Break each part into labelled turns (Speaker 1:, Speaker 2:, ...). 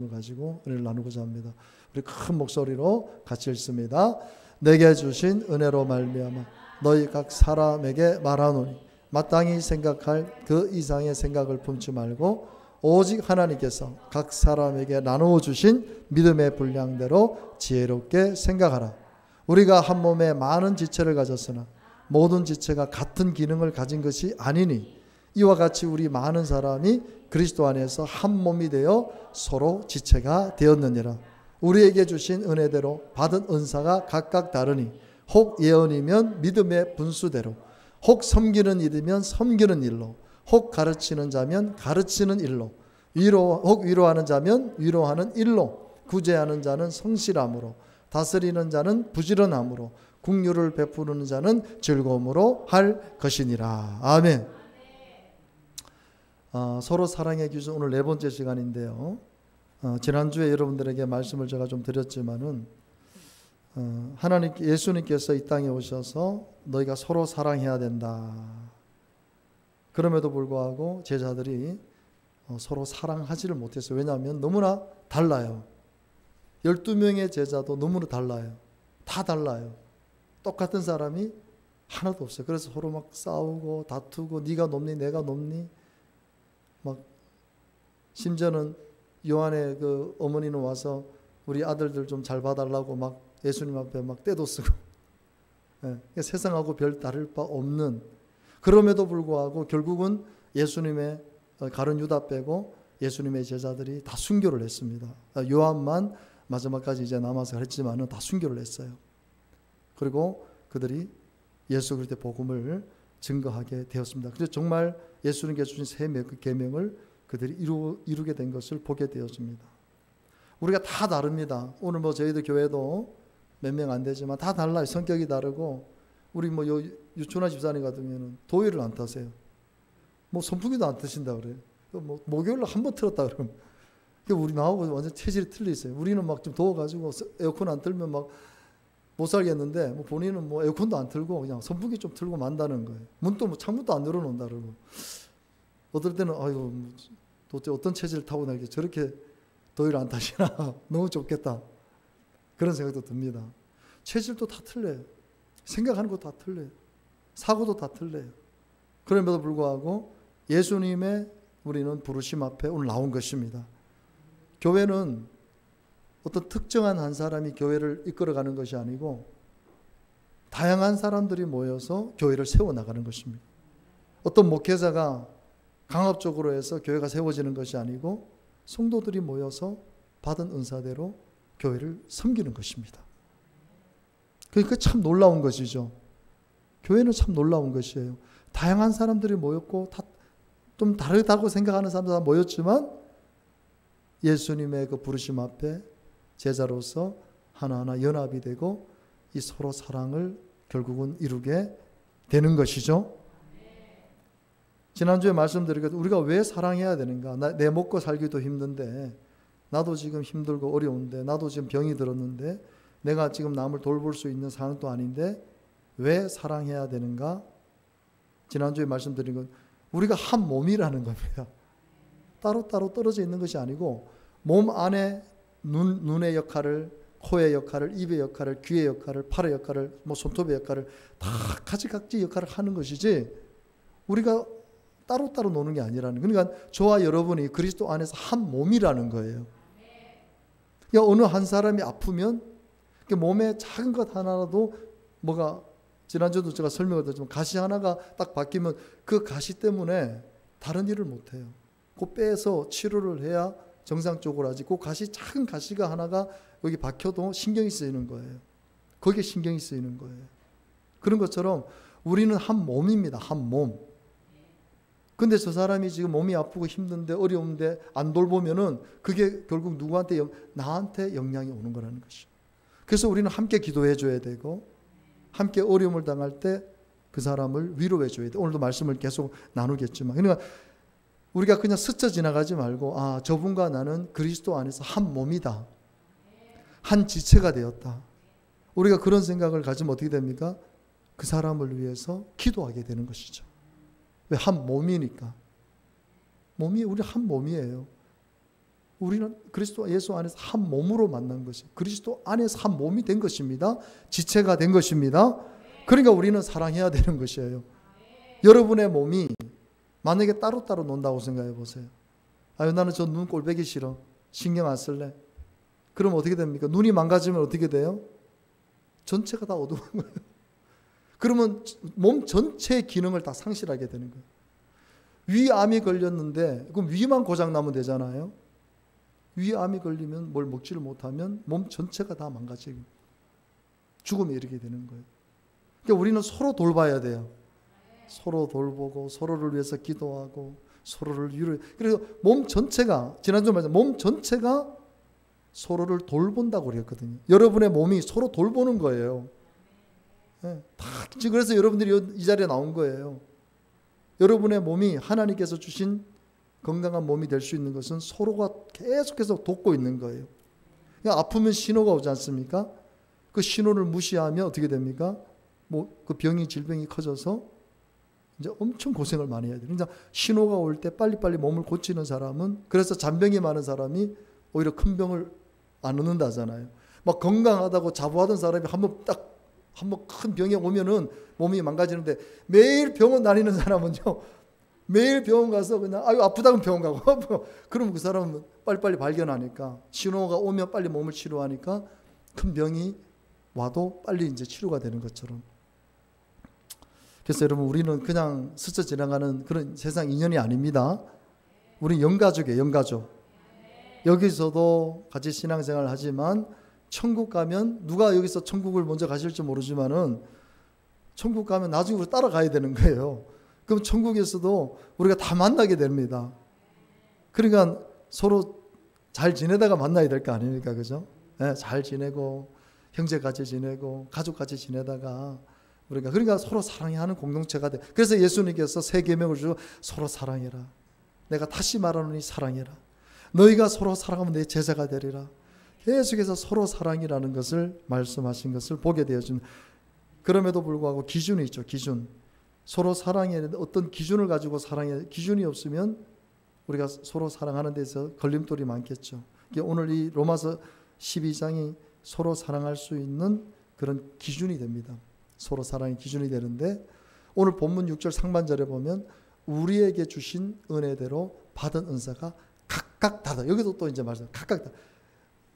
Speaker 1: 가지고 은혜를 나누고자 합니다. 우리 큰 목소리로 같이 읽습니다. 내게 주신 은혜로 말미암아 너희 각 사람에게 말하노니 마땅히 생각할 그 이상의 생각을 품지 말고 오직 하나님께서 각 사람에게 나누어 주신 믿음의 분량대로 지혜롭게 생각하라. 우리가 한 몸에 많은 지체를 가졌으나 모든 지체가 같은 기능을 가진 것이 아니니 이와 같이 우리 많은 사람이 그리스도 안에서 한 몸이 되어 서로 지체가 되었느니라. 우리에게 주신 은혜대로 받은 은사가 각각 다르니 혹 예언이면 믿음의 분수대로, 혹 섬기는 일이면 섬기는 일로, 혹 가르치는 자면 가르치는 일로, 혹 위로하는 자면 위로하는 일로, 구제하는 자는 성실함으로, 다스리는 자는 부지런함으로, 긍휼을 베푸는 자는 즐거움으로 할 것이니라. 아멘. 서로 사랑의 기준 오늘 네 번째 시간인데요. 지난주에 여러분들에게 말씀을 제가 좀 드렸지만은 예수님께서 이 땅에 오셔서 너희가 서로 사랑해야 된다. 그럼에도 불구하고 제자들이 서로 사랑하지를 못했어요. 왜냐하면 너무나 달라요. 12명의 제자도 너무나 달라요. 다 달라요. 똑같은 사람이 하나도 없어요. 그래서 서로 막 싸우고 다투고 네가 높니 내가 높니 막 심지어는 요한의 그 어머니는 와서 우리 아들들 좀 잘 봐달라고 막 예수님 앞에 막 떼도 쓰고 세상하고 별 다를 바 없는, 그럼에도 불구하고 결국은 예수님의 가룟 유다 빼고 예수님의 제자들이 다 순교를 했습니다. 요한만 마지막까지 이제 남아서 했지만은 다 순교를 했어요. 그리고 그들이 예수 그리스도의 복음을 증거하게 되었습니다. 그래서 정말 예수님께서 주신 새 계명을 그들이 이루게 된 것을 보게 되었습니다. 우리가 다 다릅니다. 오늘 뭐 저희들 교회도 몇 명 안 되지만 다 달라요. 성격이 다르고 우리 뭐 유춘하 집사님 같은 경우는 도의를 안 타세요. 뭐 선풍기도 안 트신다 그래요. 뭐 목요일로 한 번 틀었다 그러면 우리 나하고 완전 체질이 틀리세요. 우리는 막 좀 더워가지고 에어컨 안 틀면 막 못 살겠는데 뭐 본인은 뭐 에어컨도 안 틀고 그냥 선풍기 좀 틀고 만다는 거예요. 문도 뭐 창문도 안 열어놓는다 그러고, 어떨 때는 아유 도대체 어떤 체질을 타고 나게 저렇게 더위를 안 타시나 너무 좋겠다 그런 생각도 듭니다. 체질도 다 틀려요. 생각하는 것도 다 틀려요. 사고도 다 틀려요. 그럼에도 불구하고 예수님의 우리는 부르심 앞에 오늘 나온 것입니다. 교회는 어떤 특정한 한 사람이 교회를 이끌어가는 것이 아니고 다양한 사람들이 모여서 교회를 세워나가는 것입니다. 어떤 목회자가 강압적으로 해서 교회가 세워지는 것이 아니고 성도들이 모여서 받은 은사대로 교회를 섬기는 것입니다. 그러니까 참 놀라운 것이죠. 교회는 참 놀라운 것이에요. 다양한 사람들이 모였고 좀 다르다고 생각하는 사람들 다 모였지만 예수님의 그 부르심 앞에 제자로서 하나하나 연합이 되고 이 서로 사랑을 결국은 이루게 되는 것이죠. 지난주에 말씀드렸고 우리가 왜 사랑해야 되는가? 내 먹고 살기도 힘든데, 나도 지금 힘들고 어려운데, 나도 지금 병이 들었는데, 내가 지금 남을 돌볼 수 있는 상황도 아닌데 왜 사랑해야 되는가? 지난주에 말씀드린 건 우리가 한 몸이라는 겁니다. 따로따로 떨어져 있는 것이 아니고 몸 안에 눈의 역할을, 코의 역할을, 입의 역할을, 귀의 역할을, 팔의 역할을, 뭐 손톱의 역할을 다 각지 역할을 하는 것이지 우리가 따로따로 노는 게 아니라는, 그러니까 저와 여러분이 그리스도 안에서 한 몸이라는 거예요. 그러니까 어느 한 사람이 아프면 몸에 작은 것 하나라도 뭐가, 지난주도 제가 설명을 드렸지만 가시 하나가 딱 바뀌면 그 가시 때문에 다른 일을 못해요. 그 빼서 치료를 해야 정상적으로 하지. 그 가시, 작은 가시가 하나가 여기 박혀도 신경이 쓰이는 거예요. 거기에 신경이 쓰이는 거예요. 그런 것처럼 우리는 한 몸입니다. 한 몸. 근데 저 사람이 지금 몸이 아프고 힘든데 어려운데 안 돌보면은 그게 결국 누구한테, 나한테 영향이 오는 거라는 것이죠. 그래서 우리는 함께 기도해 줘야 되고 함께 어려움을 당할 때 그 사람을 위로해 줘야 돼. 오늘도 말씀을 계속 나누겠지만, 그러니까 우리가 그냥 스쳐 지나가지 말고 저분과 나는 그리스도 안에서 한 몸이다. 한 지체가 되었다. 우리가 그런 생각을 가지면 어떻게 됩니까? 그 사람을 위해서 기도하게 되는 것이죠. 왜? 한 몸이니까. 우리 한 몸이에요. 우리는 그리스도 예수 안에서 한 몸으로 만난 것이 그리스도 안에서 한 몸이 된 것입니다. 지체가 된 것입니다. 그러니까 우리는 사랑해야 되는 것이에요. 여러분의 몸이 만약에 따로따로 논다고 생각해 보세요. 아유 나는 저 눈 꼴보기 싫어. 신경 안 쓸래. 그럼 어떻게 됩니까? 눈이 망가지면 어떻게 돼요? 전체가 다 어두운 거예요. 그러면 몸 전체의 기능을 다 상실하게 되는 거예요. 위암이 걸렸는데 그럼 위만 고장 나면 되잖아요. 위암이 걸리면 뭘 먹지를 못하면 몸 전체가 다 망가지고 죽음에 이르게 되는 거예요. 그러니까 우리는 서로 돌봐야 돼요. 서로 돌보고 서로를 위해서 기도하고 서로를 위로. 그래서 몸 전체가 지난주에 말씀 몸 전체가 서로를 돌본다고 그랬거든요. 여러분의 몸이 서로 돌보는 거예요. 네, 다 그래서 여러분들이 이 자리에 나온 거예요. 여러분의 몸이 하나님께서 주신 건강한 몸이 될 수 있는 것은 서로가 계속해서 돕고 있는 거예요. 그러니까 아프면 신호가 오지 않습니까? 그 신호를 무시하면 어떻게 됩니까? 그 병이 질병이 커져서 이제 엄청 고생을 많이 해야 돼요. 그러니까 신호가 올 때 빨리빨리 몸을 고치는 사람은 그래서 잔병이 많은 사람이 오히려 큰 병을 안 얻는다잖아요. 막 건강하다고 자부하던 사람이 한번 큰 병이 오면은 몸이 망가지는데 매일 병원 다니는 사람은요. 매일 병원 가서 그냥 아유 아프다면 병원 가고 그러면 그 사람은 빨리빨리 발견하니까 신호가 오면 빨리 몸을 치료하니까 큰 병이 와도 빨리 이제 치료가 되는 것처럼. 그래서 여러분 우리는 그냥 스쳐 지나가는 그런 세상 인연이 아닙니다. 우리 영가족이에요. 영가족. 여기서도 같이 신앙생활을 하지만 천국 가면 누가 여기서 천국을 먼저 가실지 모르지만은 천국 가면 나중에 우리 따라가야 되는 거예요. 그럼 천국에서도 우리가 다 만나게 됩니다. 그러니까 서로 잘 지내다가 만나야 될 거 아닙니까? 그죠? 네, 잘 지내고 형제같이 지내고 가족같이 지내다가 우리가 그러니까 서로 사랑해야 하는 공동체가 돼. 그래서 예수님께서 세 계명을 주고 서로 사랑해라. 내가 다시 말하노니 사랑해라. 너희가 서로 사랑하면 내 제자가 되리라. 계속해서 서로 사랑이라는 것을 말씀하신 것을 보게 되어진. 그럼에도 불구하고 기준이 있죠. 기준. 서로 사랑해야 되는데 어떤 기준을 가지고 사랑해. 기준이 없으면 우리가 서로 사랑하는 데서 걸림돌이 많겠죠. 오늘 이 로마서 12장이 서로 사랑할 수 있는 그런 기준이 됩니다. 서로 사랑의 기준이 되는데 오늘 본문 6절 상반절에 보면 우리에게 주신 은혜대로 받은 은사가 각각 다르다. 여기도 또 이제 말씀 각각 다르다.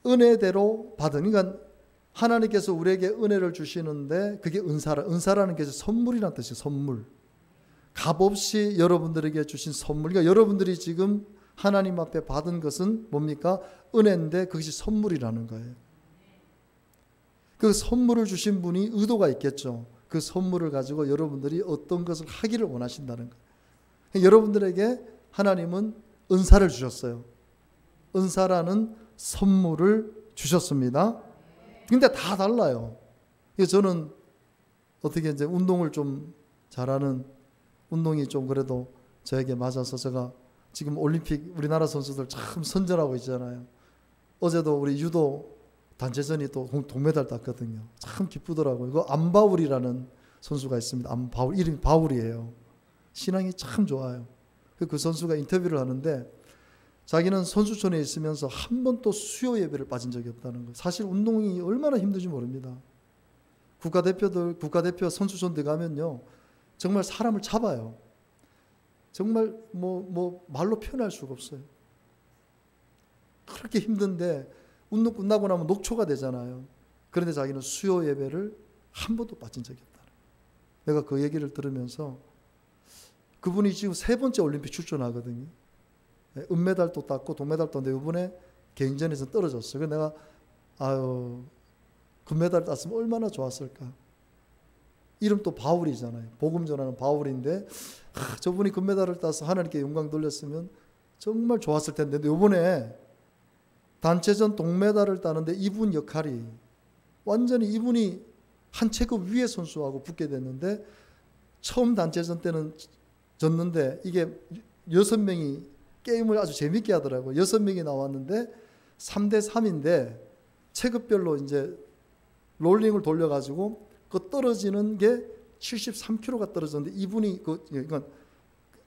Speaker 1: 은혜대로 받은 그러니까 하나님께서 우리에게 은혜를 주시는데 그게 은사라는 게 선물이라는 뜻이에요. 선물. 값없이 여러분들에게 주신 선물. 그러니까 여러분들이 지금 하나님 앞에 받은 것은 뭡니까? 은혜인데 그것이 선물이라는 거예요. 그 선물을 주신 분이 의도가 있겠죠. 그 선물을 가지고 여러분들이 어떤 것을 하기를 원하신다는 거예요. 여러분들에게 하나님은 은사를 주셨어요. 은사라는 선물을 주셨습니다. 근데 다 달라요. 저는 어떻게 이제 운동을 좀 잘하는 운동이 좀 그래도 저에게 맞아서 제가 지금 올림픽 우리나라 선수들 참 선전하고 있잖아요. 어제도 우리 유도 단체전이 또 동메달 땄거든요. 참 기쁘더라고요. 이거 안바울이라는 선수가 있습니다. 안바울, 이름이 바울이에요. 신앙이 참 좋아요. 그 선수가 인터뷰를 하는데 자기는 선수촌에 있으면서 한 번도 수요 예배를 빠진 적이 없다는 거예요. 사실 운동이 얼마나 힘든지 모릅니다. 국가대표 선수촌 가면요. 정말 사람을 잡아요. 정말 말로 표현할 수가 없어요. 그렇게 힘든데 운동 끝나고 나면 녹초가 되잖아요. 그런데 자기는 수요 예배를 한 번도 빠진 적이 없다는 거예요. 내가 그 얘기를 들으면서 그분이 지금 3번째 올림픽 출전하거든요. 은메달도 땄고 동메달도 땄는데 이번에 개인전에서 떨어졌어요. 그래서 내가 금메달 땄으면 얼마나 좋았을까. 이름 또 바울이잖아요. 복음 전하는 바울인데 저분이 금메달을 따서 하나님께 영광 돌렸으면 정말 좋았을 텐데 이번에 단체전 동메달을 따는데 이분 역할이 완전히 이분이 한 체급 위의 선수하고 붙게 됐는데 처음 단체전 때는 졌는데 이게 6명이 게임을 아주 재밌게 하더라고요. 6명이 나왔는데 3대3인데 체급별로 이제 롤링을 돌려가지고 그 떨어지는 게 73kg가 떨어졌는데 이분이 그러니까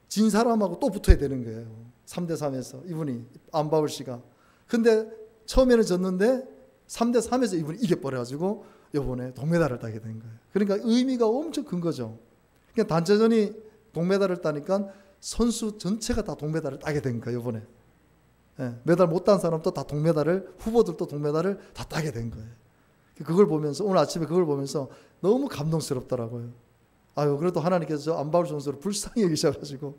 Speaker 1: 진 사람하고 또 붙어야 되는 거예요. 3대3에서 이분이 안바울 씨가 근데 처음에는 졌는데 3대3에서 이분이 이겨버려가지고 이번에 동메달을 따게 된 거예요. 그러니까 의미가 엄청 큰 거죠. 그러니까 단체전이 동메달을 따니까 선수 전체가 다 동메달을 따게 된 거예요. 이번에. 예, 메달 못 딴 사람도 다 동메달을, 후보들도 동메달을 다 따게 된 거예요. 그걸 보면서, 오늘 아침에 그걸 보면서 너무 감동스럽더라고요. 아유, 그래도 하나님께서 저 안바울 선수를 불쌍히 여기셔가지고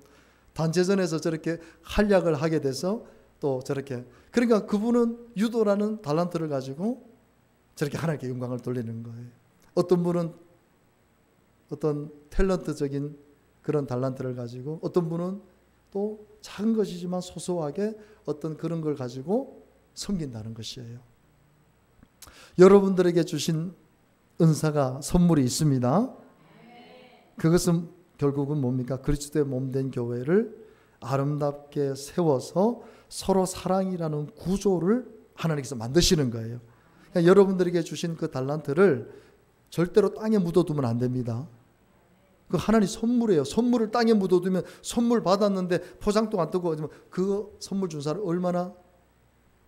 Speaker 1: 단체전에서 저렇게 활약을 하게 돼서 또 저렇게, 그러니까 그분은 유도라는 달란트를 가지고 저렇게 하나님께 영광을 돌리는 거예요. 어떤 분은 어떤 탤런트적인 그런 달란트를 가지고, 어떤 분은 또 작은 것이지만 소소하게 어떤 그런 걸 가지고 섬긴다는 것이에요. 여러분들에게 주신 은사가, 선물이 있습니다. 그것은 결국은 뭡니까? 그리스도의 몸된 교회를 아름답게 세워서 서로 사랑이라는 구조를 하나님께서 만드시는 거예요. 그러니까 여러분들에게 주신 그 달란트를 절대로 땅에 묻어두면 안 됩니다. 그 하나님 선물이에요. 선물을 땅에 묻어두면 선물 받았는데 포장도 안 뜨고, 그 선물 준 사람 얼마나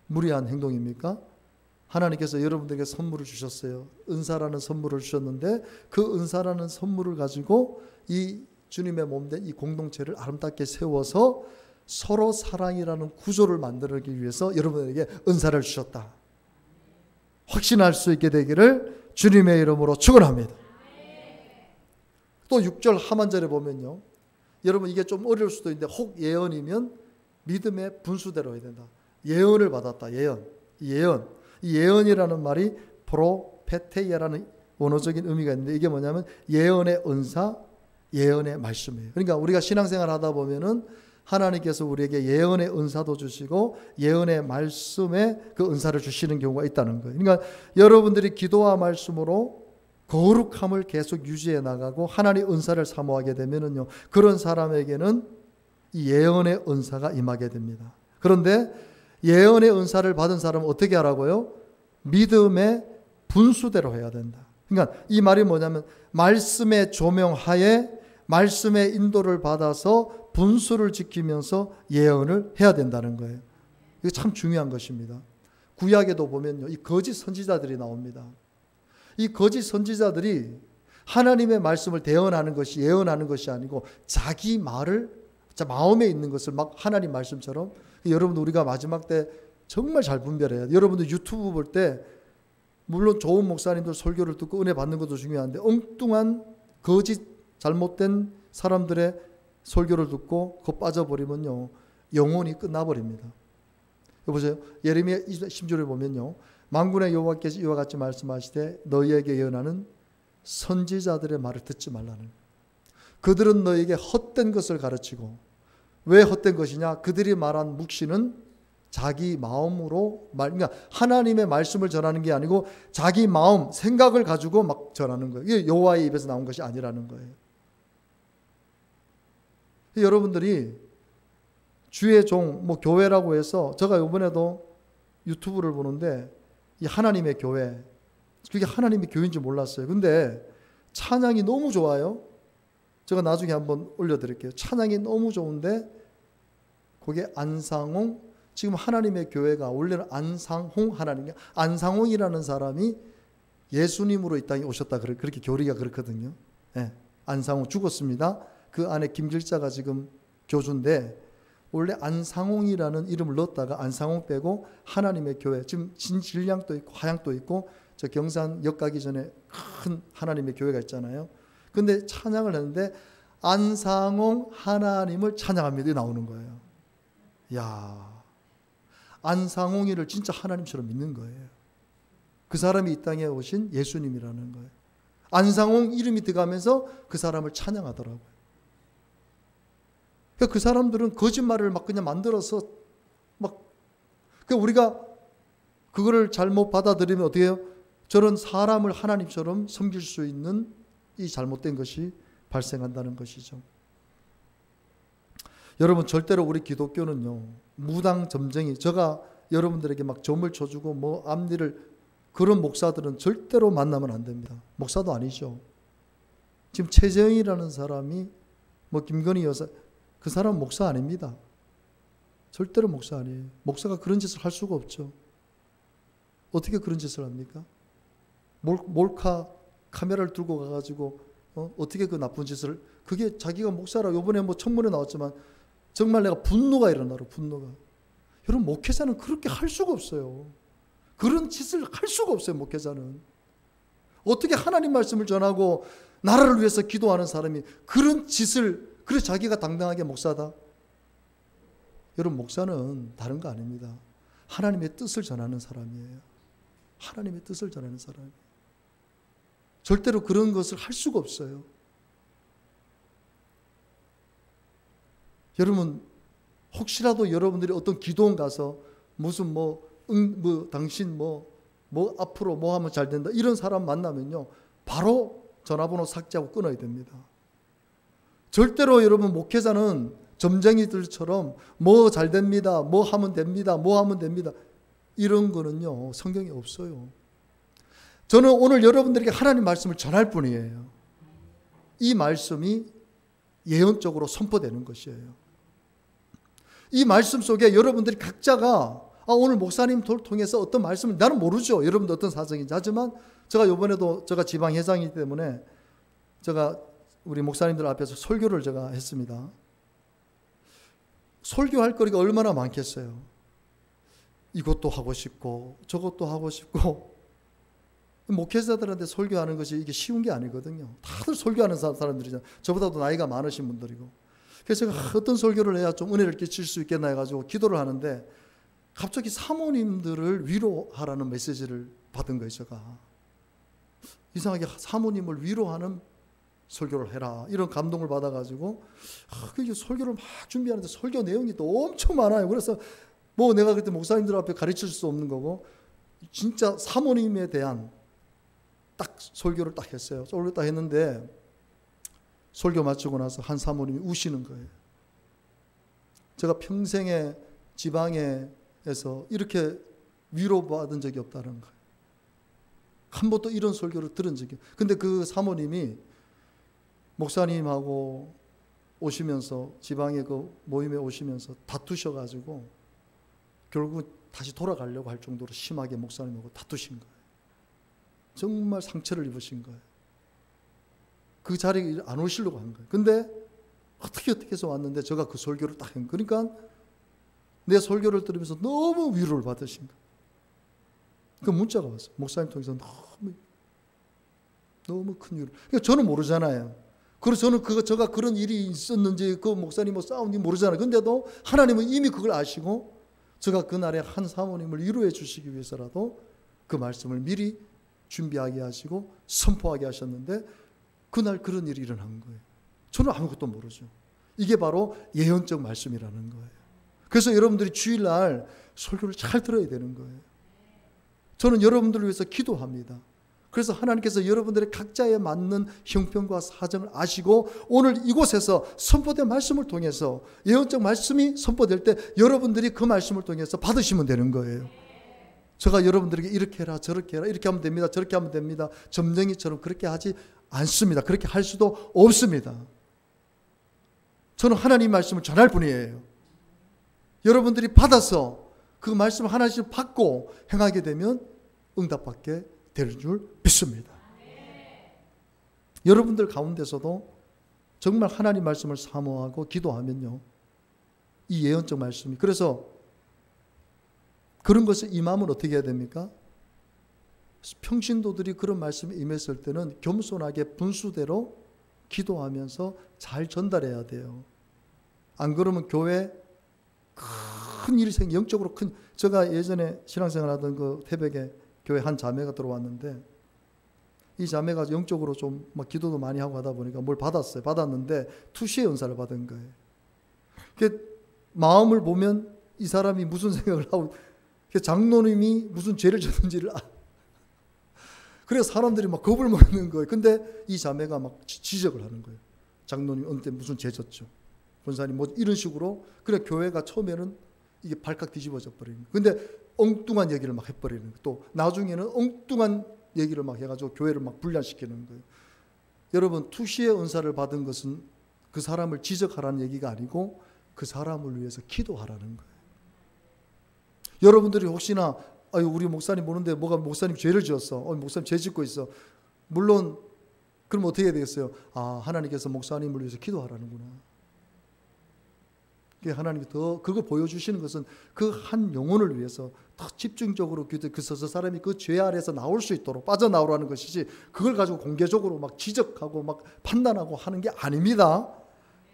Speaker 1: 무리한 행동입니까? 하나님께서 여러분들에게 선물을 주셨어요. 은사라는 선물을 주셨는데 그 은사라는 선물을 가지고 이 주님의 몸된 이 공동체를 아름답게 세워서 서로 사랑이라는 구조를 만들기 위해서 여러분에게 은사를 주셨다. 확신할 수 있게 되기를 주님의 이름으로 축원합니다. 또 6절 하반절에 보면요, 여러분 이게 좀 어려울 수도 있는데, 혹 예언이면 믿음의 분수대로 해야 된다. 예언을 받았다. 예언. 이 예언이라는 말이 프로페테이아라는 원어적인 의미가 있는데, 이게 뭐냐면 예언의 은사, 예언의 말씀이에요. 그러니까 우리가 신앙생활 하다 보면은 하나님께서 우리에게 예언의 은사도 주시고 예언의 말씀에 그 은사를 주시는 경우가 있다는 거예요. 그러니까 여러분들이 기도와 말씀으로 거룩함을 계속 유지해 나가고 하나님의 은사를 사모하게 되면은요, 그런 사람에게는 이 예언의 은사가 임하게 됩니다. 그런데 예언의 은사를 받은 사람은 어떻게 하라고요? 믿음의 분수대로 해야 된다. 그러니까 이 말이 뭐냐면 말씀의 조명하에 말씀의 인도를 받아서 분수를 지키면서 예언을 해야 된다는 거예요. 이거 참 중요한 것입니다. 구약에도 보면요, 이 거짓 선지자들이 나옵니다. 이 거짓 선지자들이 하나님의 말씀을 대언하는 것이, 예언하는 것이 아니고 자기 말을, 마음에 있는 것을 막 하나님 말씀처럼. 여러분들 우리가 마지막 때 정말 잘 분별해야 돼요. 여러분들 유튜브 볼 때 물론 좋은 목사님들 설교를 듣고 은혜 받는 것도 중요한데, 엉뚱한 거짓 잘못된 사람들의 설교를 듣고 그 빠져버리면요, 영혼이 끝나버립니다. 보세요. 예레미야 10절에 보면요, 만군의 여호와께서 이와 같이 말씀하시되 너희에게 예언하는 선지자들의 말을 듣지 말라는. 그들은 너희에게 헛된 것을 가르치고, 왜 헛된 것이냐? 그들이 말한 묵시는 자기 마음으로 그러니까 하나님의 말씀을 전하는 게 아니고 자기 마음, 생각을 가지고 막 전하는 거예요. 이게 여호와의 입에서 나온 것이 아니라는 거예요. 여러분들이 주의 종, 교회라고 해서, 제가 이번에도 유튜브를 보는데 이 하나님의 교회, 그게 하나님의 교회인지 몰랐어요. 근데 찬양이 너무 좋아요. 제가 나중에 한번 올려드릴게요. 찬양이 너무 좋은데 그게 안상홍, 지금 하나님의 교회가 원래는 안상홍 하나님, 안상홍이라는 사람이 예수님으로 이 땅에 오셨다, 그렇게 교리가 그렇거든요. 네, 안상홍 죽었습니다. 그 안에 김길자가 지금 교주인데, 원래 안상홍이라는 이름을 넣었다가 안상홍 빼고 하나님의 교회, 지금 진질량도 있고 화양도 있고 저 경산역 가기 전에 큰 하나님의 교회가 있잖아요. 근데 찬양을 했는데 안상홍 하나님을 찬양합니다 나오는 거예요. 야, 안상홍이를 진짜 하나님처럼 믿는 거예요. 그 사람이 이 땅에 오신 예수님이라는 거예요. 안상홍 이름이 들어가면서 그 사람을 찬양하더라고요. 그 사람들은 거짓말을 막 그냥 만들어서 우리가 그거를 잘못 받아들이면 어떻게 해요? 저런 사람을 하나님처럼 섬길 수 있는 이 잘못된 것이 발생한다는 것이죠. 여러분, 절대로 우리 기독교는요, 무당 점쟁이, 제가 여러분들에게 막 점을 쳐주고 앞니를, 그런 목사들은 절대로 만나면 안 됩니다. 목사도 아니죠. 지금 최재형이라는 사람이 김건희 여사, 그 사람 목사 아닙니다. 절대로 목사 아니에요. 목사가 그런 짓을 할 수가 없죠. 어떻게 그런 짓을 합니까? 몰카 카메라를 들고 가가지고 어떻게 그 나쁜 짓을, 그게 자기가 목사라. 이번에 뭐 청문회 나왔지만 정말 내가 분노가 일어나요. 분노가. 여러분, 목회자는 그렇게 할 수가 없어요. 그런 짓을 할 수가 없어요. 목회자는. 어떻게 하나님 말씀을 전하고 나라를 위해서 기도하는 사람이 그런 짓을, 그래 자기가 당당하게 목사다. 여러분, 목사는 다른 거 아닙니다. 하나님의 뜻을 전하는 사람이에요. 하나님의 뜻을 전하는 사람이에요. 절대로 그런 것을 할 수가 없어요. 여러분, 혹시라도 여러분들이 어떤 기도원 가서 무슨 당신 앞으로 뭐 하면 잘 된다, 이런 사람 만나면요, 바로 전화번호 삭제하고 끊어야 됩니다. 절대로 여러분, 목회자는 점쟁이들처럼 뭐 잘 됩니다, 뭐 하면 됩니다, 뭐 하면 됩니다, 이런 거는요 성경에 없어요. 저는 오늘 여러분들에게 하나님 말씀을 전할 뿐이에요. 이 말씀이 예언적으로 선포되는 것이에요. 이 말씀 속에 여러분들이 각자가 오늘 목사님 통해서 어떤 말씀을, 나는 모르죠. 여러분들 어떤 사정인지. 하지만 제가 이번에도 제가 지방 회장이기 때문에 제가 우리 목사님들 앞에서 설교를 제가 했습니다. 설교할 거리가 얼마나 많겠어요. 이것도 하고 싶고 저것도 하고 싶고. 목회자들한테 설교하는 것이 이게 쉬운 게 아니거든요. 다들 설교하는 사람들이잖아요. 저보다도 나이가 많으신 분들이고. 그래서 제가 어떤 설교를 해야 좀 은혜를 끼칠 수 있겠나 해가지고 기도를 하는데 갑자기 사모님들을 위로하라는 메시지를 받은 거예요. 제가 이상하게 사모님을 위로하는 설교를 해라, 이런 감동을 받아가지고 그 설교를 막 준비하는데 설교 내용이 또 엄청 많아요. 그래서 뭐 내가 그때 목사님들 앞에 가르칠 수 없는 거고 진짜 사모님에 대한 딱 설교를 딱 했어요. 설교 딱 했는데 설교 마치고 나서 한 사모님이 우시는 거예요. 제가 평생에 지방에서 이렇게 위로받은 적이 없다는 거예요. 한 번도 이런 설교를 들은 적이 없어요. 근데 그 사모님이 목사님하고 오시면서, 지방에 그 모임에 오시면서 다투셔가지고 결국 다시 돌아가려고 할 정도로 심하게 목사님하고 다투신 거예요. 정말 상처를 입으신 거예요. 그 자리에 안 오시려고 한 거예요. 근데 어떻게 해서 왔는데 제가 그 설교를 딱 한 거예요. 그러니까 내 설교를 들으면서 너무 위로를 받으신 거예요. 그 문자가 왔어요. 목사님 통해서 너무 큰 위로. 그러니까 저는 모르잖아요. 그래서 저는 제가 그런 일이 있었는지 그 목사님하고 싸운지 모르잖아요. 근데도 하나님은 이미 그걸 아시고 제가 그날에 한 사모님을 위로해 주시기 위해서라도 그 말씀을 미리 준비하게 하시고 선포하게 하셨는데 그날 그런 일이 일어난 거예요. 저는 아무것도 모르죠. 이게 바로 예언적 말씀이라는 거예요. 그래서 여러분들이 주일날 설교를 잘 들어야 되는 거예요. 저는 여러분들을 위해서 기도합니다. 그래서 하나님께서 여러분들의 각자에 맞는 형편과 사정을 아시고 오늘 이곳에서 선포된 말씀을 통해서 예언적 말씀이 선포될 때 여러분들이 그 말씀을 통해서 받으시면 되는 거예요. 제가 여러분들에게 이렇게 해라 저렇게 해라, 이렇게 하면 됩니다 저렇게 하면 됩니다, 점쟁이처럼 그렇게 하지 않습니다. 그렇게 할 수도 없습니다. 저는 하나님 말씀을 전할 뿐이에요. 여러분들이 받아서 그 말씀을 하나씩 받고 행하게 되면 응답받게 될 줄 믿습니다. 여러분들 가운데서도 정말 하나님 말씀을 사모하고 기도하면요, 이 예언적 말씀이, 그래서 그런 것을 임하면 어떻게 해야 됩니까? 평신도들이 그런 말씀에 임했을 때는 겸손하게 분수대로 기도하면서 잘 전달해야 돼요. 안 그러면 교회 큰 일이 영적으로 큰, 제가 예전에 신앙생활 하던 그 태백에 교회 한 자매가 들어왔는데 이 자매가 영적으로 좀 막 기도도 많이 하고 하다 보니까 뭘 받았어요. 받았는데 투시의 은사를 받은 거예요. 그 마음을 보면 이 사람이 무슨 생각을 하고, 장로님이 무슨 죄를 졌는지를 그래서 사람들이 막 겁을 먹는 거예요. 근데 이 자매가 막 지적을 하는 거예요. 장로님 언제 무슨 죄 졌죠? 권사님 뭐 이런 식으로. 그래 교회가 처음에는 이게 발칵 뒤집어져 버리는 거예요. 근데 엉뚱한 얘기를 막 해버리는 거예요. 또 나중에는 엉뚱한 얘기를 막 해가지고 교회를 막 분란시키는 거예요. 여러분, 투시의 은사를 받은 것은 그 사람을 지적하라는 얘기가 아니고 그 사람을 위해서 기도하라는 거예요. 여러분들이 혹시나 아유 우리 목사님 보는데 뭐가 목사님 죄를 지었어. 목사님 죄 짓고 있어. 물론 그럼 어떻게 해야 되겠어요? 아, 하나님께서 목사님을 위해서 기도하라는구나. 하나님이 더 그걸 보여주시는 것은 그 한 영혼을 위해서 더 집중적으로 그 사람이 그 죄 아래에서 나올 수 있도록 빠져나오라는 것이지, 그걸 가지고 공개적으로 막 지적하고 막 판단하고 하는 게 아닙니다.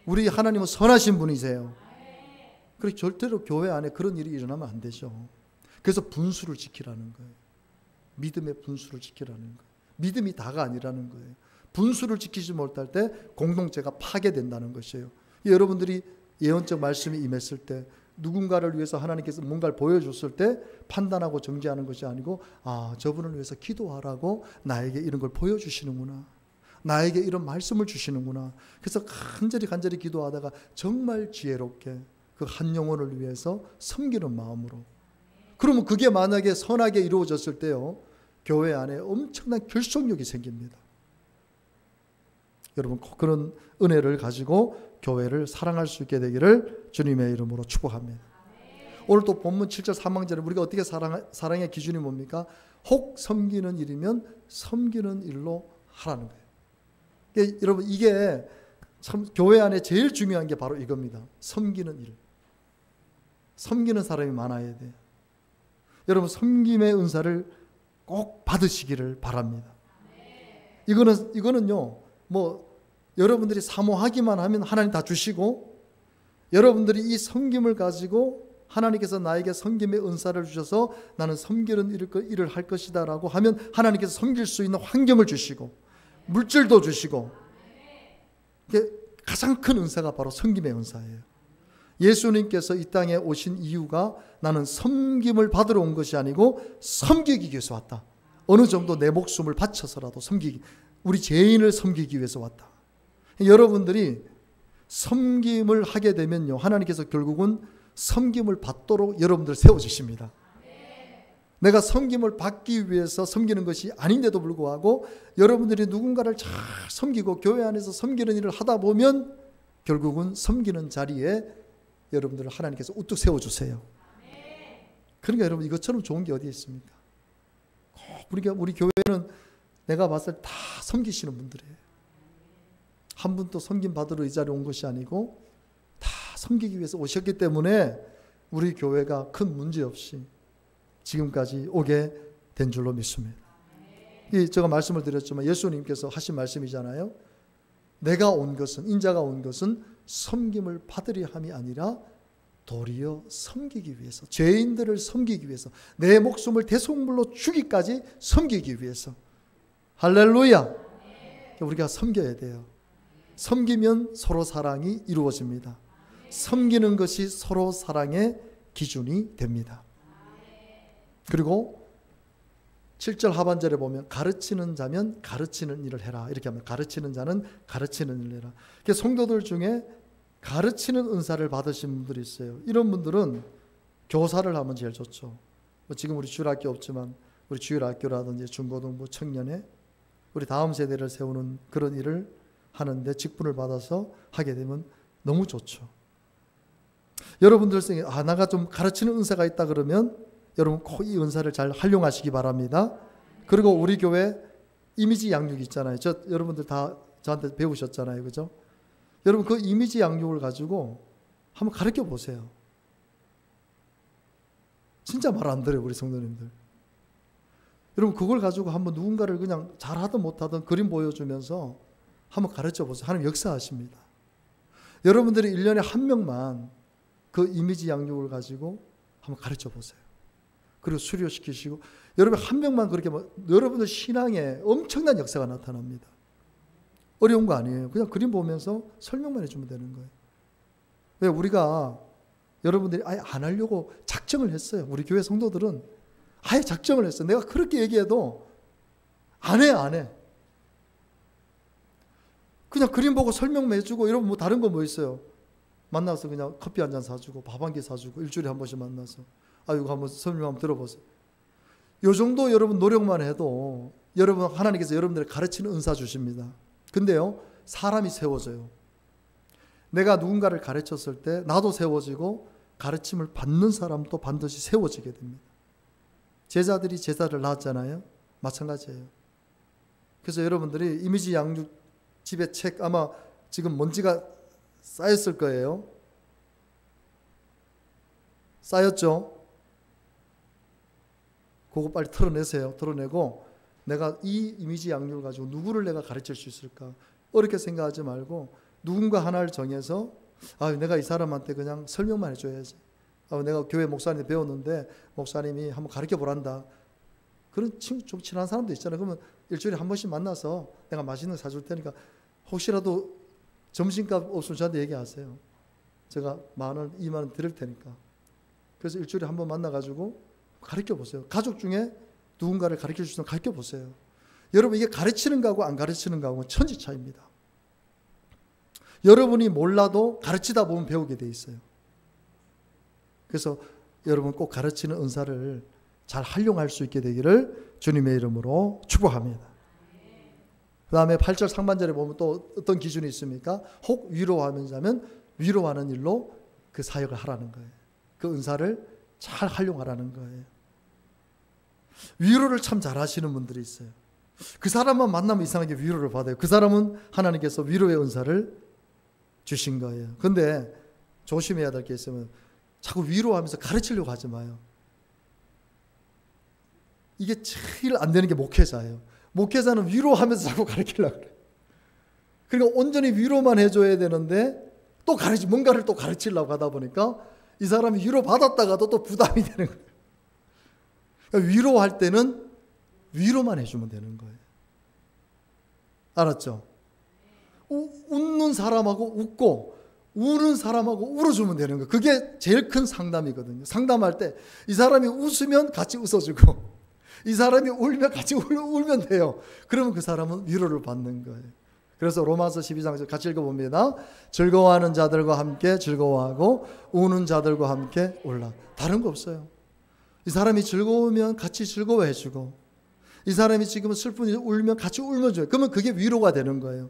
Speaker 1: 우리 하나님은 선하신 분이세요. 그래서 절대로 교회 안에 그런 일이 일어나면 안 되죠. 그래서 분수를 지키라는 거예요. 믿음의 분수를 지키라는 거예요. 믿음이 다가 아니라는 거예요. 분수를 지키지 못할 때 공동체가 파괴된다는 것이에요. 여러분들이 예언적 말씀이 임했을 때, 누군가를 위해서 하나님께서 뭔가를 보여줬을 때 판단하고 정죄하는 것이 아니고, 아, 저분을 위해서 기도하라고 나에게 이런 걸 보여주시는구나, 나에게 이런 말씀을 주시는구나. 그래서 간절히 기도하다가 정말 지혜롭게 그 한 영혼을 위해서 섬기는 마음으로, 그러면 그게 만약에 선하게 이루어졌을 때요, 교회 안에 엄청난 결속력이 생깁니다. 여러분 꼭 그런 은혜를 가지고 교회를 사랑할 수 있게 되기를 주님의 이름으로 축복합니다. 오늘 또 본문 7절 사망절에 우리가 어떻게 사랑의 기준이 뭡니까? 혹 섬기는 일이면 섬기는 일로 하라는 거예요. 그러니까 여러분 이게 참 교회 안에 제일 중요한 게 바로 이겁니다. 섬기는 일. 섬기는 사람이 많아야 돼요. 여러분 섬김의 은사를 꼭 받으시기를 바랍니다. 이거는요, 뭐 여러분들이 사모하기만 하면 하나님 다 주시고, 여러분들이 이 섬김을 가지고 하나님께서 나에게 섬김의 은사를 주셔서 나는 섬기는 일을 할 것이다 라고 하면 하나님께서 섬길 수 있는 환경을 주시고 물질도 주시고, 이게 가장 큰 은사가 바로 섬김의 은사예요. 예수님께서 이 땅에 오신 이유가 나는 섬김을 받으러 온 것이 아니고 섬기기 위해서 왔다. 어느 정도 내 목숨을 바쳐서라도 섬기기, 우리 죄인을 섬기기 위해서 왔다. 여러분들이 섬김을 하게 되면요, 하나님께서 결국은 섬김을 받도록 여러분들을 세워주십니다. 내가 섬김을 받기 위해서 섬기는 것이 아닌데도 불구하고 여러분들이 누군가를 잘 섬기고 교회 안에서 섬기는 일을 하다 보면 결국은 섬기는 자리에 여러분들을 하나님께서 우뚝 세워주세요. 그러니까 여러분 이것처럼 좋은 게 어디에 있습니까? 우리 교회는 내가 봤을 때 다 섬기시는 분들이에요. 한 분도 섬김 받으러 이 자리에 온 것이 아니고 다 섬기기 위해서 오셨기 때문에 우리 교회가 큰 문제 없이 지금까지 오게 된 줄로 믿습니다. 제가 말씀을 드렸지만 예수님께서 하신 말씀이잖아요. 내가 온 것은, 인자가 온 것은 섬김을 받으려 함이 아니라 도리어 섬기기 위해서, 죄인들을 섬기기 위해서, 내 목숨을 대속물로 주기까지 섬기기 위해서. 할렐루야. 우리가 섬겨야 돼요. 섬기면 서로 사랑이 이루어집니다. 섬기는 것이 서로 사랑의 기준이 됩니다. 그리고 7절 하반절에 보면 가르치는 자면 가르치는 일을 해라, 이렇게 하면 가르치는 자는 가르치는 일을 해라. 성도들 중에 가르치는 은사를 받으신 분들이 있어요. 이런 분들은 교사를 하면 제일 좋죠. 지금 우리 주일학교 없지만 우리 주일학교라든지 중고등부 청년회, 우리 다음 세대를 세우는 그런 일을 하는데 직분을 받아서 하게 되면 너무 좋죠. 여러분들 중에 나가 좀 가르치는 은사가 있다 그러면 여러분 꼭 이 은사를 잘 활용하시기 바랍니다. 그리고 우리 교회 이미지 양육 있잖아요. 여러분들 다 저한테 배우셨잖아요. 그죠? 여러분 그 이미지 양육을 가지고 한번 가르쳐 보세요. 진짜 말 안 들어요, 우리 성도님들. 여러분 그걸 가지고 한번 누군가를 그냥 잘하든 못하든 그림 보여주면서 한번 가르쳐 보세요. 하나님 역사하십니다. 여러분들이 1년에 한 명만 그 이미지 양육을 가지고 한번 가르쳐 보세요. 그리고 수료시키시고, 여러분 한 명만 그렇게 여러분들 신앙에 엄청난 역사가 나타납니다. 어려운 거 아니에요. 그냥 그림 보면서 설명만 해주면 되는 거예요. 왜 우리가 여러분들이 아예 안 하려고 작정을 했어요. 우리 교회 성도들은 아예 작정을 했어요. 내가 그렇게 얘기해도 안 해. 그냥 그림 보고 설명만 해주고, 여러분 뭐 다른 거 뭐 있어요? 만나서 그냥 커피 한 잔 사주고 밥 한 개 사주고 일주일에 한 번씩 만나서 이거 한번 설명 한번 들어보세요. 요 정도 여러분 노력만 해도 여러분 하나님께서 여러분들을 가르치는 은사 주십니다. 근데요, 사람이 세워져요. 내가 누군가를 가르쳤을 때 나도 세워지고 가르침을 받는 사람도 반드시 세워지게 됩니다. 제자들이 제자를 낳았잖아요. 마찬가지예요. 그래서 여러분들이 이미지 양육 집에 책 아마 지금 먼지가 쌓였을 거예요. 쌓였죠? 그거 빨리 털어내세요. 털어내고 내가 이 이미지 양육을 가지고 누구를 내가 가르칠 수 있을까? 어렵게 생각하지 말고 누군가 하나를 정해서 내가 이 사람한테 그냥 설명만 해줘야지. 내가 교회 목사님한테 배웠는데 목사님이 한번 가르쳐 보란다. 그런 친구 좀 친한 사람도 있잖아요. 그러면 일주일에 한 번씩 만나서 내가 맛있는 거 사줄 테니까 혹시라도 점심값 없으면 저한테 얘기하세요. 제가 10,000원, 20,000원 드릴 테니까. 그래서 일주일에 한 번 만나가지고 가르쳐 보세요. 가족 중에 누군가를 가르쳐 주시면 가르쳐 보세요. 여러분 이게 가르치는 거하고 안 가르치는 거하고 천지 차이입니다. 여러분이 몰라도 가르치다 보면 배우게 돼 있어요. 그래서 여러분 꼭 가르치는 은사를 잘 활용할 수 있게 되기를 주님의 이름으로 축복합니다. 그 다음에 8절 상반절에 보면 또 어떤 기준이 있습니까? 혹 위로하는 자면 위로하는 일로 그 사역을 하라는 거예요. 그 은사를 잘 활용하라는 거예요. 위로를 참 잘하시는 분들이 있어요. 그 사람만 만나면 이상하게 위로를 받아요. 그 사람은 하나님께서 위로의 은사를 주신 거예요. 근데 조심해야 될 게 있으면 자꾸 위로하면서 가르치려고 하지 마요. 이게 제일 안 되는 게 목회자예요. 목회자는 위로하면서 자꾸 가르치려고 그래요. 그러니까 온전히 위로만 해줘야 되는데 또 뭔가를 또 가르치려고 하다 보니까 이 사람이 위로받았다가도 또 부담이 되는 거예요. 그러니까 위로할 때는 위로만 해주면 되는 거예요. 알았죠? 웃는 사람하고 웃고 우는 사람하고 울어주면 되는 거예요. 그게 제일 큰 상담이거든요. 상담할 때 이 사람이 웃으면 같이 웃어주고 이 사람이 울면 같이 울면 돼요. 그러면 그 사람은 위로를 받는 거예요. 그래서 로마서 12장 같이 읽어봅니다. 즐거워하는 자들과 함께 즐거워하고 우는 자들과 함께 울라. 다른 거 없어요. 이 사람이 즐거우면 같이 즐거워해주고 이 사람이 지금 슬픈지 울면 같이 울면줘요. 그러면 그게 위로가 되는 거예요.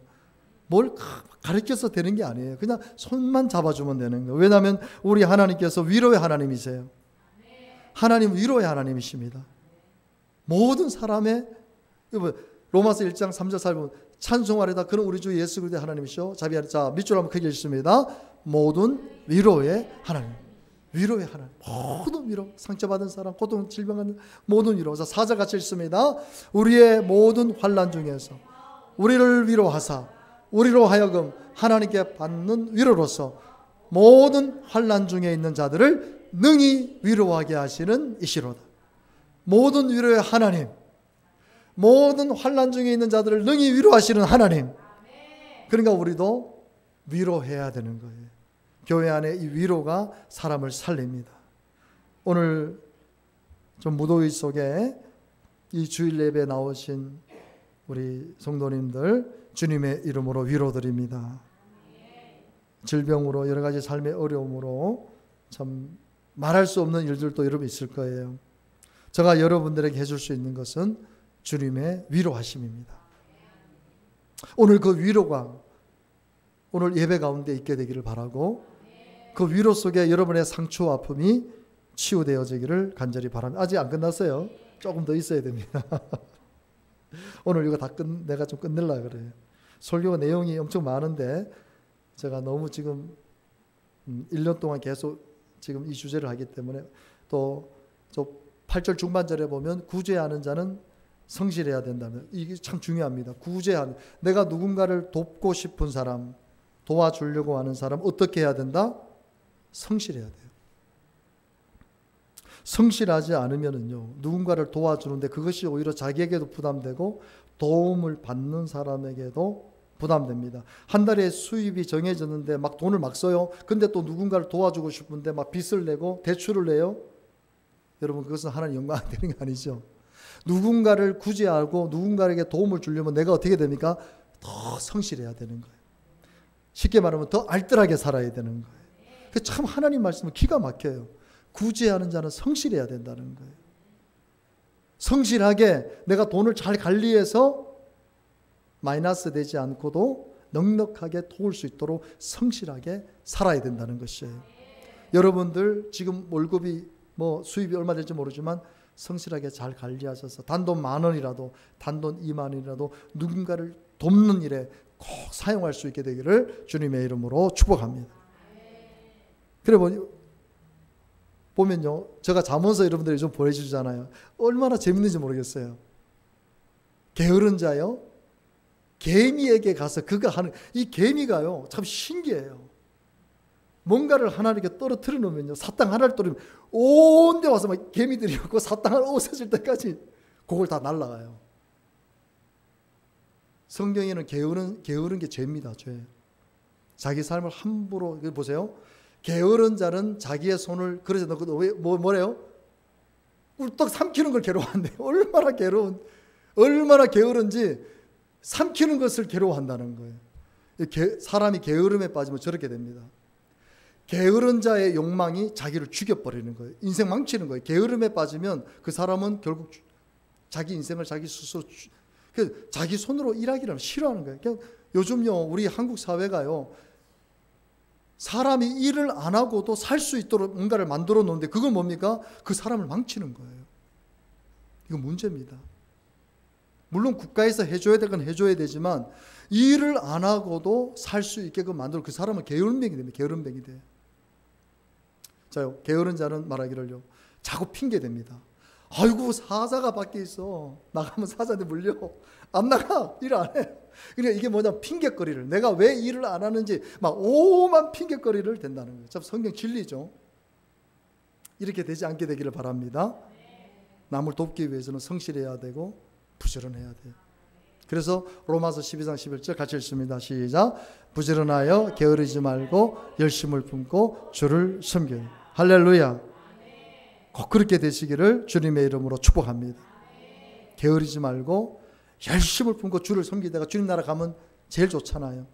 Speaker 1: 뭘 가르쳐서 되는 게 아니에요. 그냥 손만 잡아주면 되는 거예요. 왜냐하면 우리 하나님께서 위로의 하나님이세요. 하나님 위로의 하나님이십니다. 모든 사람의 로마서 1장 3절 4절 보면 찬송하리다 그는 우리 주 예수 그리스도의 하나님이시오. 자 밑줄 한번 크게 읽습니다. 모든 위로의 하나님. 위로의 하나님. 모든 위로. 상처받은 사람, 고통, 질병받는 모든 위로. 자 4절 같이 읽습니다. 우리의 모든 환난 중에서 우리를 위로하사 우리로 하여금 하나님께 받는 위로로서 모든 환난 중에 있는 자들을 능히 위로하게 하시는 이시로다. 모든 위로의 하나님, 모든 환난 중에 있는 자들을 능히 위로하시는 하나님. 그러니까 우리도 위로해야 되는 거예요. 교회 안에 이 위로가 사람을 살립니다. 오늘 좀 무더위 속에 이 주일 예배에 나오신 우리 성도님들 주님의 이름으로 위로드립니다. 질병으로 여러 가지 삶의 어려움으로 참 말할 수 없는 일들도 여러분 있을 거예요. 제가 여러분들에게 해줄 수 있는 것은 주님의 위로하심입니다. 오늘 그 위로가 오늘 예배 가운데 있게 되기를 바라고 그 위로 속에 여러분의 상처와 아픔이 치유되어지기를 간절히 바랍니다. 아직 안 끝났어요. 조금 더 있어야 됩니다. 오늘 이거 내가 좀 끝내려고 그래요. 설교 내용이 엄청 많은데 제가 너무 지금 1년 동안 계속 지금 이 주제를 하기 때문에 또 8절 중반절에 보면 구제하는 자는 성실해야 된다면 이게 참 중요합니다. 구제하는 내가 누군가를 돕고 싶은 사람 도와주려고 하는 사람 어떻게 해야 된다? 성실해야 돼요. 성실하지 않으면은요 누군가를 도와주는데 그것이 오히려 자기에게도 부담되고 도움을 받는 사람에게도 부담됩니다. 한 달에 수입이 정해졌는데 막 돈을 막 써요. 근데 또 누군가를 도와주고 싶은데 막 빚을 내고 대출을 내요. 여러분 그것은 하나님 영광 되는 게 아니죠. 누군가를 구제하고 누군가에게 도움을 주려면 내가 어떻게 됩니까? 더 성실해야 되는 거예요. 쉽게 말하면 더 알뜰하게 살아야 되는 거예요. 참 하나님 말씀은 기가 막혀요. 구제하는 자는 성실해야 된다는 거예요. 성실하게 내가 돈을 잘 관리해서 마이너스 되지 않고도 넉넉하게 도울 수 있도록 성실하게 살아야 된다는 것이에요. 여러분들 지금 월급이 뭐 수입이 얼마 될지 모르지만 성실하게 잘 관리하셔서 단돈 10,000원이라도 단돈 20,000원이라도 누군가를 돕는 일에 꼭 사용할 수 있게 되기를 주님의 이름으로 축복합니다. 그래 보면요, 제가 자문서 여러분들이 좀 보내주잖아요. 얼마나 재밌는지 모르겠어요. 게으른 자요, 개미에게 가서 그가 하는, 이 개미가요 참 신기해요. 뭔가를 하나 이렇게 떨어뜨려 놓으면요, 사탕 하나를 떨어뜨리면 온 데 와서 막 개미들이 그 사탕 하나 없어질 때까지 그걸 다 날아가요. 성경에는 게으른 게 죄입니다. 죄. 자기 삶을 함부로, 보세요. 게으른 자는 자기의 손을 그릇에 넣고 뭐래요? 꿀떡 삼키는 걸 괴로워한대요. 얼마나 게으른지 삼키는 것을 괴로워한다는 거예요. 사람이 게으름에 빠지면 저렇게 됩니다. 게으른 자의 욕망이 자기를 죽여버리는 거예요. 인생 망치는 거예요. 게으름에 빠지면 그 사람은 결국 자기 인생을 자기 스스로 자기 손으로 일하기를 싫어하는 거예요. 그러니까 요즘요, 우리 한국 사회가요, 사람이 일을 안 하고도 살 수 있도록 뭔가를 만들어 놓는데 그건 뭡니까? 그 사람을 망치는 거예요. 이거 문제입니다. 물론 국가에서 해줘야 될 건 해줘야 되지만 일을 안 하고도 살 수 있게끔 만들어 그 사람은 게으름뱅이 됩니다. 게으름뱅이 돼. 자요, 게으른 자는 말하기를요, 자꾸 핑계 댑니다. 아이고, 사자가 밖에 있어. 나가면 사자한테 물려. 안 나가. 일 안 해. 그러니까 이게 뭐냐, 핑계거리를. 내가 왜 일을 안 하는지 막 오만 핑계거리를 댄다는 거예요. 참 성경 진리죠. 이렇게 되지 않게 되기를 바랍니다. 남을 돕기 위해서는 성실해야 되고 부지런해야 돼요. 그래서 로마서 12장 11절 같이 읽습니다. 시작. 부지런하여 게으르지 말고 열심을 품고 주를 섬겨요. 할렐루야. 꼭 그렇게 되시기를 주님의 이름으로 축복합니다. 게으르지 말고 열심을 품고 주를 섬기다가 주님 나라 가면 제일 좋잖아요.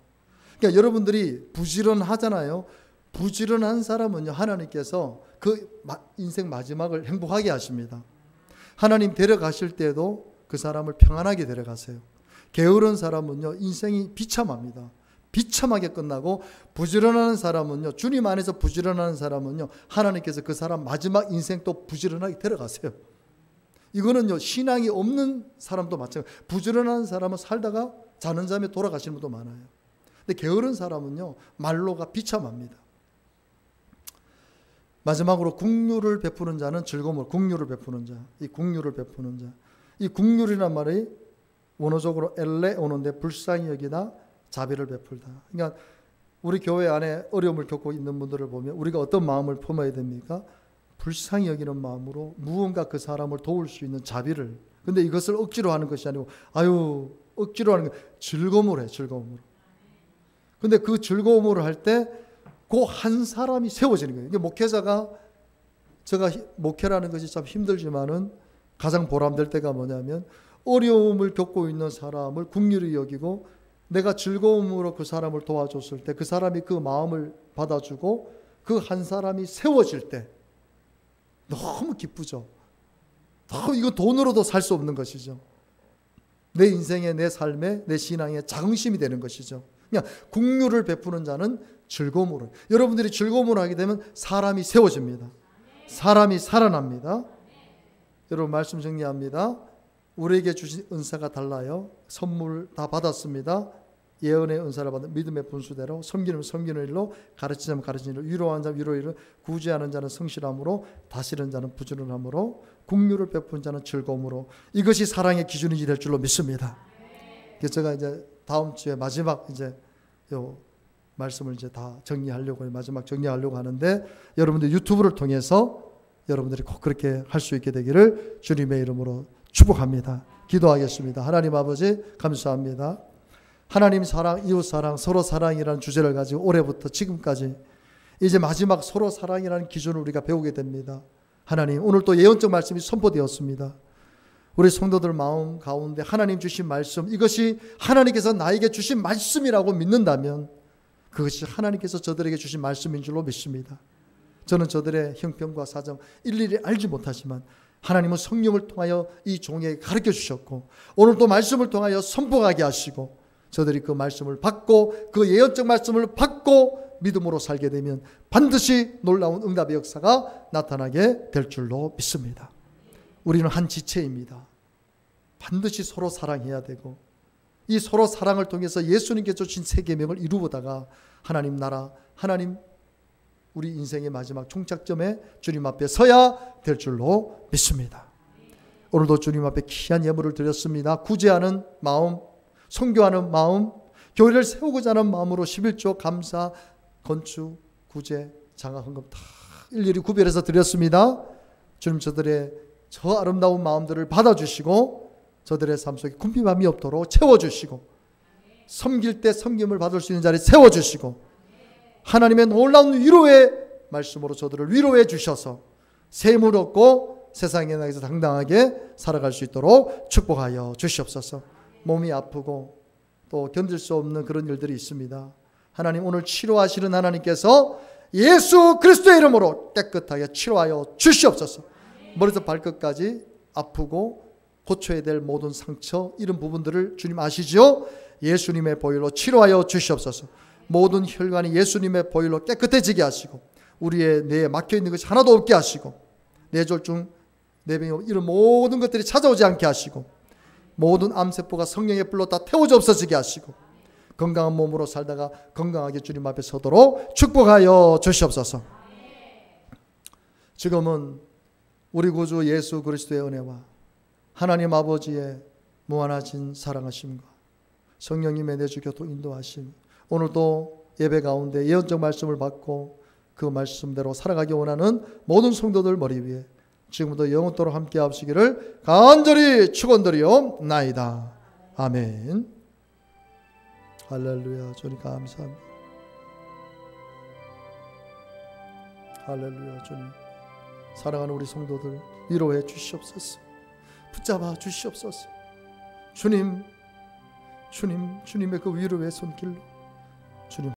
Speaker 1: 그러니까 여러분들이 부지런하잖아요. 부지런한 사람은요, 하나님께서 그 인생 마지막을 행복하게 하십니다. 하나님 데려가실 때도 그 사람을 평안하게 데려가세요. 게으른 사람은요, 인생이 비참합니다. 비참하게 끝나고, 부지런한 사람은요, 주님 안에서 부지런한 사람은요, 하나님께서 그 사람 마지막 인생 또 부지런하게 데려가세요. 이거는요, 신앙이 없는 사람도 마찬가지예요. 부지런한 사람은 살다가 자는 잠에 돌아가시는 분도 많아요. 근데 게으른 사람은요, 말로가 비참합니다. 마지막으로 긍휼을 베푸는 자는 즐거움을, 긍휼을 베푸는 자, 이 긍휼을 베푸는 자, 이 긍휼이란 말이 원어적으로 엘레 오는데 불쌍히 여기다 자비를 베풀다. 그러니까 우리 교회 안에 어려움을 겪고 있는 분들을 보면 우리가 어떤 마음을 품어야 됩니까? 불쌍히 여기는 마음으로 무언가 그 사람을 도울 수 있는 자비를. 근데 이것을 억지로 하는 것이 아니고, 억지로 하는 거, 즐거움으로 해, 즐거움으로. 근데 그 즐거움으로 할 때 그 한 사람이 세워지는 거예요. 목회자가, 제가 목회라는 것이 참 힘들지만은 가장 보람될 때가 뭐냐면, 어려움을 겪고 있는 사람을 긍휼히 여기고 내가 즐거움으로 그 사람을 도와줬을 때 그 사람이 그 마음을 받아주고 그 한 사람이 세워질 때 너무 기쁘죠. 이거 돈으로도 살 수 없는 것이죠. 내 인생에, 내 삶에, 내 신앙에 자긍심이 되는 것이죠. 그냥 긍휼을 베푸는 자는 즐거움으로. 여러분들이 즐거움으로 하게 되면 사람이 세워집니다. 사람이 살아납니다. 여러분, 말씀 정리합니다. 우리에게 주신 은사가 달라요. 선물 다 받았습니다. 예언의 은사를 받은 믿음의 분수대로, 섬기는 섬기는 일로, 가르치자면 가르치는 일로, 위로하는 자는 위로의 일로, 구제하는 자는 성실함으로, 다스리는 자는 부지런함으로, 긍휼을 베푸는 자는 즐거움으로. 이것이 사랑의 기준이 될 줄로 믿습니다. 그래서 제가 이제 다음 주에 마지막 이제 요 말씀을 이제 다 정리하려고, 마지막 정리하려고 하는데, 여러분들 유튜브를 통해서 여러분들이 꼭 그렇게 할 수 있게 되기를 주님의 이름으로 축복합니다. 기도하겠습니다. 하나님 아버지, 감사합니다. 하나님 사랑, 이웃 사랑, 서로 사랑이라는 주제를 가지고 올해부터 지금까지 이제 마지막 서로 사랑이라는 기준을 우리가 배우게 됩니다. 하나님, 오늘 또 예언적 말씀이 선포되었습니다. 우리 성도들 마음 가운데 하나님 주신 말씀, 이것이 하나님께서 나에게 주신 말씀이라고 믿는다면 그것이 하나님께서 저들에게 주신 말씀인 줄로 믿습니다. 저는 저들의 형편과 사정 일일이 알지 못하지만 하나님은 성령을 통하여 이 종에게 가르쳐 주셨고, 오늘 또 말씀을 통하여 선포하게 하시고, 저들이 그 말씀을 받고 그 예언적 말씀을 받고 믿음으로 살게 되면 반드시 놀라운 응답의 역사가 나타나게 될 줄로 믿습니다. 우리는 한 지체입니다. 반드시 서로 사랑해야 되고 이 서로 사랑을 통해서 예수님께서 주신 세 계명을 이루다가 하나님 나라, 하나님 우리 인생의 마지막 종착점에 주님 앞에 서야 될 줄로 믿습니다. 오늘도 주님 앞에 귀한 예물을 드렸습니다. 구제하는 마음, 선교하는 마음, 교회를 세우고자 하는 마음으로 11조 감사, 건축, 구제, 장학헌금 다 일일이 구별해서 드렸습니다. 주님 저들의 저 아름다운 마음들을 받아주시고 저들의 삶 속에 궁핍함이 없도록 채워주시고 섬길 때 섬김을 받을 수 있는 자리에 세워주시고 하나님의 놀라운 위로의 말씀으로 저들을 위로해 주셔서 샘을 얻고 세상에 나가서 당당하게 살아갈 수 있도록 축복하여 주시옵소서. 몸이 아프고 또 견딜 수 없는 그런 일들이 있습니다. 하나님 오늘 치료하시는 하나님께서 예수 그리스도의 이름으로 깨끗하게 치료하여 주시옵소서. 머리부터 발끝까지 아프고 고쳐야 될 모든 상처 이런 부분들을 주님 아시죠? 예수님의 보혈로 치료하여 주시옵소서. 모든 혈관이 예수님의 보혈로 깨끗해지게 하시고 우리의 뇌에 막혀있는 것이 하나도 없게 하시고 뇌졸중, 뇌병 이런 모든 것들이 찾아오지 않게 하시고 모든 암세포가 성령의 불로 다 태워져 없어지게 하시고 건강한 몸으로 살다가 건강하게 주님 앞에 서도록 축복하여 주시옵소서. 지금은 우리 구주 예수 그리스도의 은혜와 하나님 아버지의 무한하신 사랑하심과 성령님의 내주 교통 인도하심 오늘도 예배 가운데 예언적 말씀을 받고 그 말씀대로 살아가기 원하는 모든 성도들 머리 위에 지금부터 영원토록 함께 하시기를 간절히 축원드리옵나이다. 아멘. 할렐루야. 주님 감사합니다. 할렐루야. 주님 사랑하는 우리 성도들 위로해 주시옵소서. 붙잡아 주시옵소서. 주님의 그 위로의 손길로